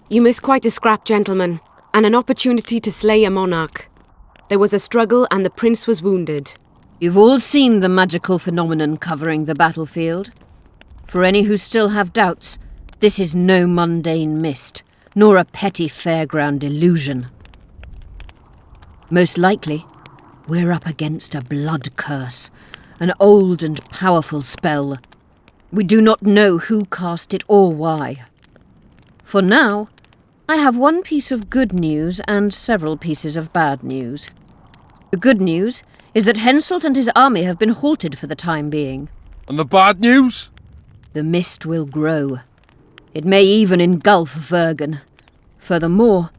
You missed quite a scrap, gentlemen, and an opportunity to slay a monarch. There was a struggle and the prince was wounded. You've all seen the magical phenomenon covering the battlefield. For any who still have doubts, this is no mundane mist, nor a petty fairground illusion. Most likely, we're up against a blood curse, an old and powerful spell. We do not know who cast it or why. For now, I have one piece of good news and several pieces of bad news. The good news is that Henselt and his army have been halted for the time being. And the bad news? The mist will grow. It may even engulf Vergen. Furthermore,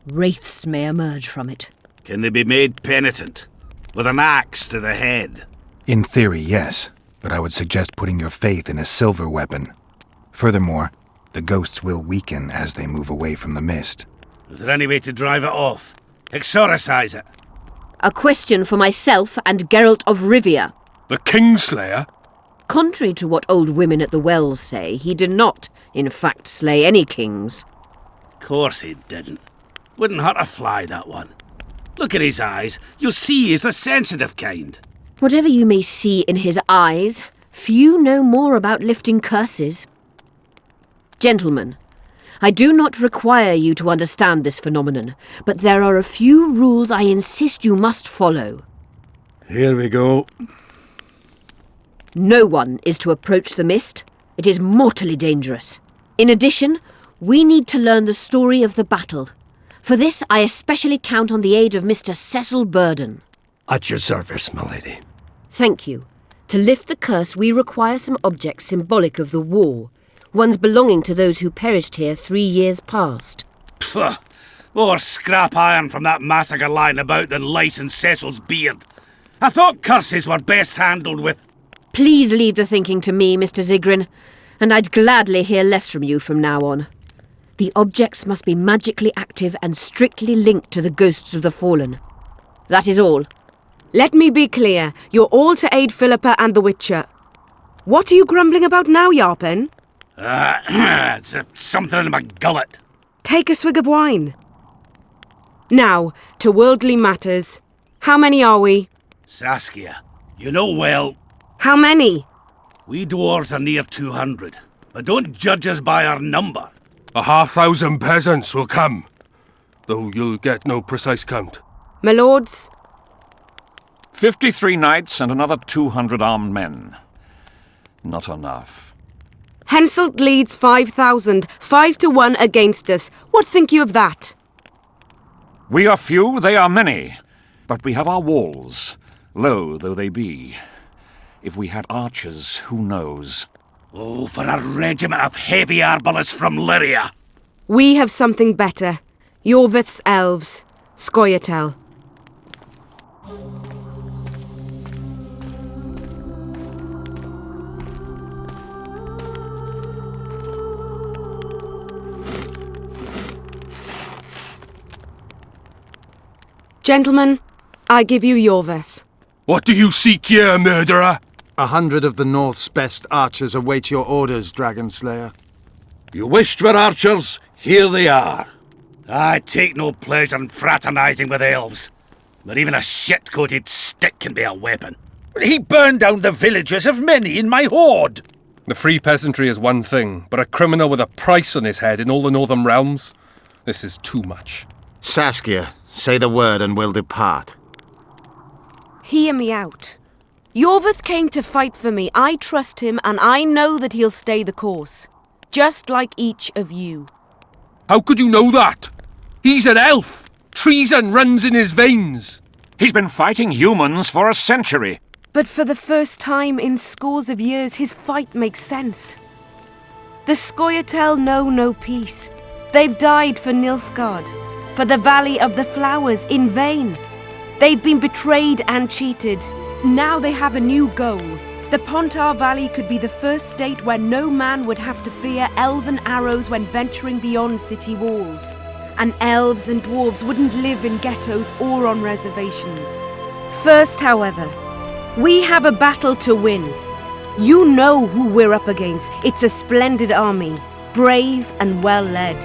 wraiths may emerge from it. Can they be made penitent? With an axe to the head? In theory, yes. But I would suggest putting your faith in a silver weapon. Furthermore, the ghosts will weaken as they move away from the mist. Is there any way to drive it off? Exorcise it? A question for myself and Geralt of Rivia. The Kingslayer? Contrary to what old women at the wells say, he did not, in fact, slay any kings. Course he didn't. Wouldn't hurt a fly, that one. Look at his eyes. You'll see he's the sensitive kind. Whatever you may see in his eyes, few know more about lifting curses. Gentlemen, I do not require you to understand this phenomenon, but there are a few rules I insist you must follow. Here we go. No one is to approach the mist. It is mortally dangerous. In addition, we need to learn the story of the battle. For this, I especially count on the aid of Mr. Cecil Burden. At your service, my lady. Thank you. To lift the curse, we require some objects symbolic of the war, ones belonging to those who perished here 3 years past. Pugh! More scrap iron from that massacre lying about than lice in Cecil's beard. I thought curses were best handled with... Please leave the thinking to me, Mr. Zigrin, and I'd gladly hear less from you from now on. The objects must be magically active and strictly linked to the ghosts of the fallen. That is all. Let me be clear. You're all to aid Philippa and the Witcher. What are you grumbling about now, Yarpen? It's something in my gullet. Take a swig of wine. Now, to worldly matters. How many are we? Saskia, you know well... How many? We dwarves are near 200, but don't judge us by our number. 1,000 peasants will come, though you'll get no precise count. My lords? 53 knights and another 200 armed men. Not enough. Henselt leads 5,000, 5 to 1 against us. What think you of that? We are few, they are many, but we have our walls, low though they be. If we had archers, who knows? Oh, for a regiment of heavy arbalists from Lyria. We have something better. Yorvith's elves. Scoia'tael. Gentlemen, I give you Yorvith. What do you seek here, murderer? 100 of the North's best archers await your orders, Dragon Slayer. You wished for archers, here they are. I take no pleasure in fraternising with elves, but even a shit-coated stick can be a weapon. He burned down the villages of many in my horde. The free peasantry is one thing, but a criminal with a price on his head in all the northern realms? This is too much. Saskia, say the word and we'll depart. Hear me out. Yorvith came to fight for me. I trust him, and I know that he'll stay the course. Just like each of you. How could you know that? He's an elf! Treason runs in his veins! He's been fighting humans for a century. But for the first time in scores of years, his fight makes sense. The Scoia'tael know no peace. They've died for Nilfgaard, for the Valley of the Flowers, in vain. They've been betrayed and cheated. Now they have a new goal. The Pontar Valley could be the first state where no man would have to fear elven arrows when venturing beyond city walls. And elves and dwarves wouldn't live in ghettos or on reservations. First, however, we have a battle to win. You know who we're up against. It's a splendid army, brave and well led.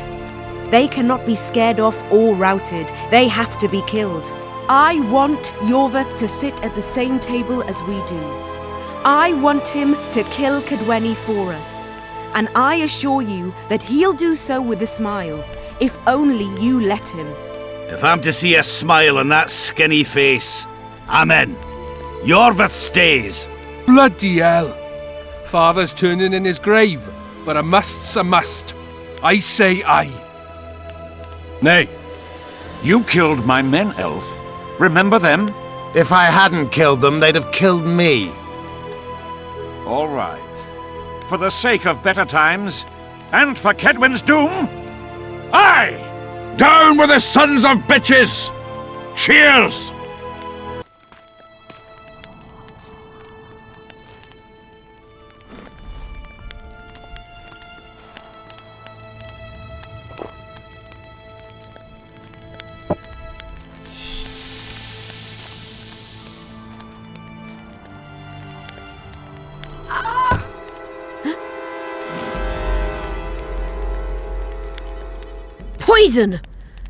They cannot be scared off or routed. They have to be killed. I want Yorveth to sit at the same table as we do. I want him to kill Cadweni for us. And I assure you that he'll do so with a smile, if only you let him. If I'm to see a smile on that skinny face, I'm in. Yorveth stays. Bloody hell! Father's turning in his grave, but a must's a must. I say aye. Nay. You killed my men, Elf. Remember them? If I hadn't killed them, they'd have killed me. All right. For the sake of better times, and for Kedwin's doom, aye! Down with the sons of bitches! Cheers! Poison!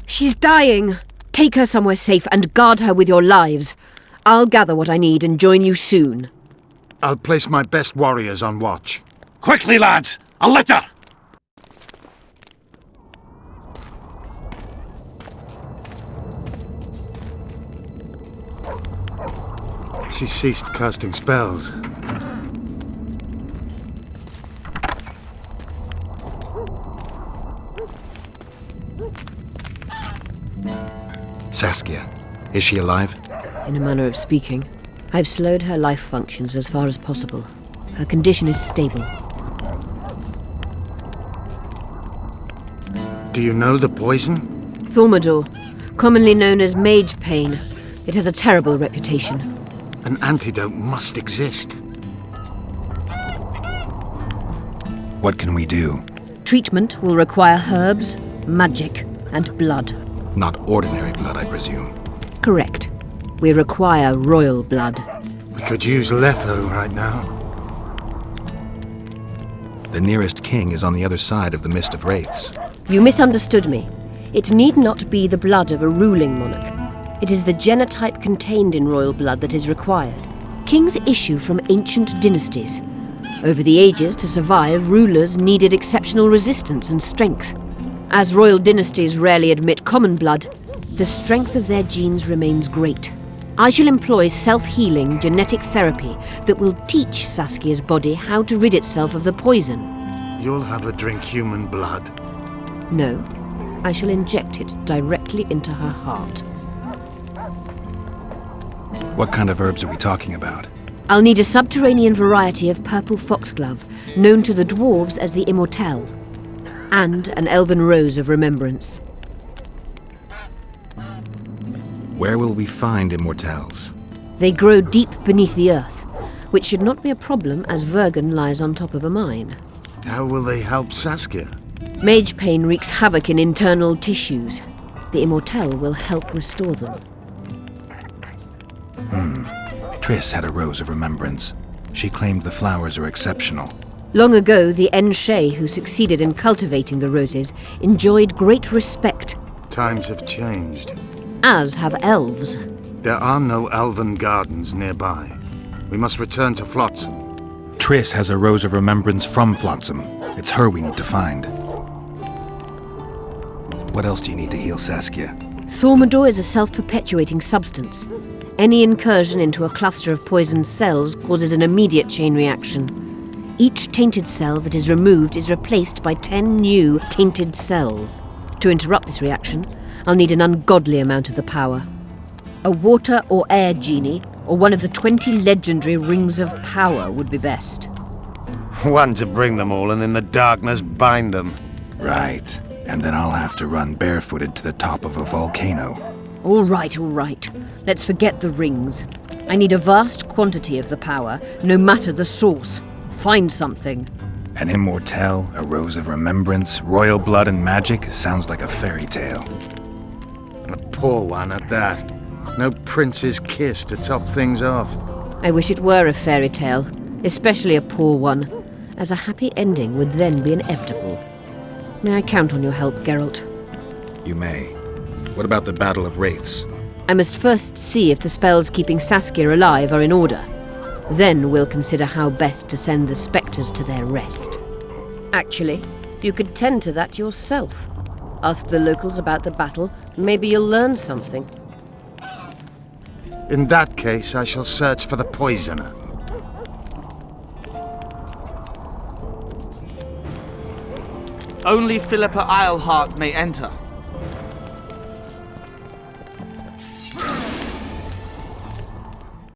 She's dying. Take her somewhere safe and guard her with your lives. I'll gather what I need and join you soon. I'll place my best warriors on watch. Quickly, lads! A litter! She ceased casting spells. Saskia, is she alive? In a manner of speaking, I've slowed her life functions as far as possible. Her condition is stable. Do you know the poison? Thaumadur, commonly known as mage pain. It has a terrible reputation. An antidote must exist. What can we do? Treatment will require herbs, magic, and blood. Not ordinary blood, I presume. Correct. We require royal blood. We could use Letho right now. The nearest king is on the other side of the Mist of Wraiths. You misunderstood me. It need not be the blood of a ruling monarch. It is the genotype contained in royal blood that is required. Kings issue from ancient dynasties. Over the ages, to survive, rulers needed exceptional resistance and strength. As royal dynasties rarely admit common blood, the strength of their genes remains great. I shall employ self-healing genetic therapy that will teach Saskia's body how to rid itself of the poison. You'll have her drink human blood. No, I shall inject it directly into her heart. What kind of herbs are we talking about? I'll need a subterranean variety of purple foxglove, known to the dwarves as the immortelle, and an elven rose of remembrance. Where will we find immortelles? They grow deep beneath the earth, which should not be a problem as Vergen lies on top of a mine. How will they help Saskia? Mage pain wreaks havoc in internal tissues. The immortelle will help restore them. Triss had a rose of remembrance. She claimed the flowers are exceptional. Long ago, the Enshe who succeeded in cultivating the roses enjoyed great respect, Times have changed. as have elves. There are no elven gardens nearby. We must return to Flotsam. Triss has a rose of remembrance from Flotsam. It's her we need to find. What else do you need to heal Saskia? Thaumadur is a self-perpetuating substance. Any incursion into a cluster of poisoned cells causes an immediate chain reaction. Each tainted cell that is removed is replaced by 10 new tainted cells. To interrupt this reaction, I'll need an ungodly amount of the power. A water or air genie, or one of the 20 legendary rings of power would be best. One to bring them all and in the darkness bind them. Right. And then I'll have to run barefooted to the top of a volcano. All right. Let's forget the rings. I need a vast quantity of the power, no matter the source. Find something. An immortelle, a rose of remembrance, royal blood and magic sounds like a fairy tale. A poor one at that. No prince's kiss to top things off. I wish it were a fairy tale, especially a poor one, as a happy ending would then be inevitable. May I count on your help, Geralt? You may. What about the Battle of Wraiths? I must first see if the spells keeping Saskia alive are in order. Then we'll consider how best to send the spectres to their rest. Actually, you could tend to that yourself. Ask the locals about the battle. Maybe you'll learn something. In that case, I shall search for the poisoner. Only Philippa Eilhart may enter.